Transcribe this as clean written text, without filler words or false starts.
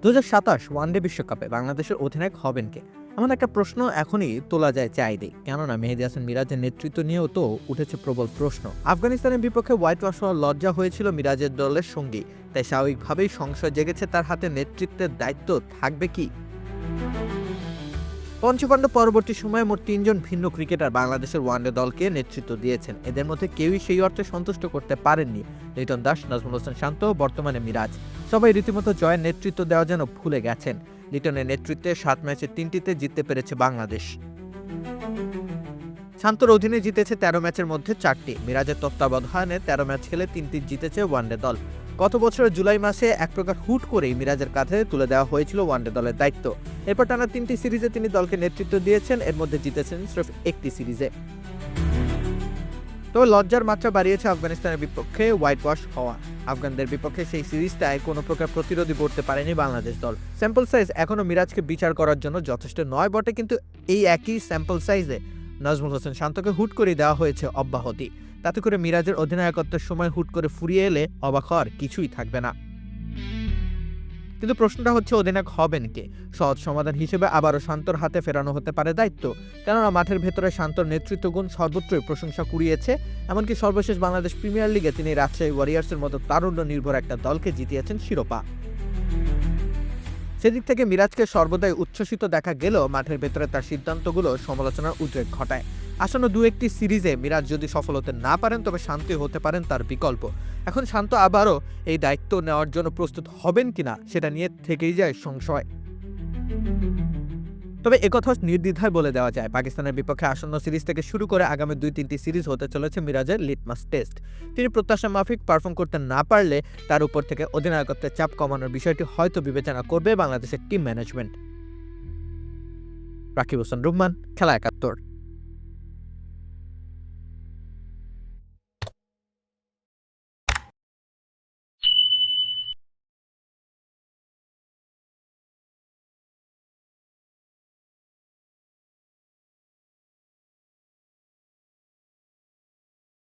2027 one day বিশ্বকাপে বাংলাদেশের অধিনায়ক হবেন কে? এমন একটা প্রশ্ন এখনই তোলা যায় চাইলেই। কেননা মেহেদী হাসান মিরাজের নেতৃত্ব নিয়েও তো উঠেছে প্রবল প্রশ্ন। আফগানিস্তানের বিপক্ষে হোয়াইট ওয়াশ হওয়ার লজ্জা হয়েছিল মিরাজের দলের সঙ্গী, তাই স্বাভাবিকভাবেই সংশয় জেগেছে তার হাতে নেতৃত্বের দায়িত্ব থাকবে কি। পঞ্চপাণ্ডব পরবর্তী সময়ে মোট 3 জন ভিন্ন ক্রিকেটার বাংলাদেশের ওয়ানডে দলকে নেতৃত্ব দিয়েছেন। এদের মধ্যে কেউই সেই অর্থে সন্তুষ্ট করতে পারেননি। লিটন দাস, নাজমুল হোসেন শান্ত, বর্তমানে মিরাজ, সবাই রীতিমতো জয়ের নেতৃত্ব দেওয়া যেন ভুলে গেছেন। লিটনের নেতৃত্বে 7 ম্যাচের 3টিতে জিততে পেরেছে বাংলাদেশ। শান্তর অধীনে জিতেছে 13 ম্যাচের মধ্যে 4টি। মিরাজের তত্ত্বাবধানে 13 ম্যাচ খেলে 3টি জিতেছে ওয়ানডে দল। গত বছরের জুলাই মাসে এক প্রকার হুট করেই মিরাজের কাঁধে তুলে দেওয়া হয়েছিল ওয়ানডে দলের দায়িত্ব। এরপর টানা 3টি সিরিজে তিনি দলকে নেতৃত্ব দিয়েছেন, এর মধ্যে জিতেছেন স্রেফ একটি সিরিজে। তবে লজ্জার মাত্রা বাড়িয়েছে আফগানিস্তানের বিপক্ষে হোয়াইট ওয়াশ হওয়া। আফগানদের বিপক্ষে সেই সিরিজটায় কোনো প্রকার প্রতিরোধী করতে পারেনি বাংলাদেশ দল। স্যাম্পল সাইজ এখনও মিরাজকে বিচার করার জন্য যথেষ্ট নয় বটে, কিন্তু এই একই স্যাম্পল সাইজে নাজমুল হোসেন শান্তকে হুট করে দেওয়া হয়েছে অব্যাহতি। তাতে করে মিরাজের অধিনায়কত্বের সময় হুট করে ফুরিয়ে এলে অবাক হওয়ার কিছুই থাকবে না। কিন্তু প্রশ্নটা হচ্ছে, অধিনায়ক হবেন কে? সহজ সমাধান হিসেবে আবারও শান্তর হাতে ফেরানো হতে পারে দায়িত্ব। কেননা মাঠের ভেতরে শান্তর নেতৃত্বগুণ সর্বত্রই প্রশংসা কুড়িয়েছে। এমনকি সর্বশেষ বাংলাদেশ প্রিমিয়ার লিগে তিনি রাজশাহী ওয়ারিয়র্সের মতো তারুণ্য নির্ভর একটা দলকে জিতিয়েছেন শিরোপা। সেদিক থেকে মিরাজকে সর্বদাই উচ্ছ্বসিত দেখা গেলেও মাঠের ভেতরে তার সিদ্ধান্তগুলো সমালোচনার উদ্রেক ঘটায়। আসন্ন 2-1টি সিরিজে মিরাজ যদি সফল হতে না পারেন, তবে শান্তই হতে পারেন তার বিকল্প। এখন শান্ত আবারও এই দায়িত্ব নেওয়ার জন্য প্রস্তুত হবেন কিনা সেটা নিয়ে থেকেই যায় সংশয়। তবে একথা নির্দ্বিধায় বলে দেওয়া যায়, পাকিস্তানের বিপক্ষে আসন্ন সিরিজ থেকে শুরু করে আগামী 2-3টি সিরিজ হতে চলেছে মিরাজের লিটমাস টেস্ট। তিনি প্রত্যাশা মাফিক পারফর্ম করতে না পারলে তার উপর থেকে অধিনায়কত্বের চাপ কমানোর বিষয়টি হয়তো বিবেচনা করবে বাংলাদেশের টিম ম্যানেজমেন্ট। রাকিব হোসেন রুম্মান, খেলা 71।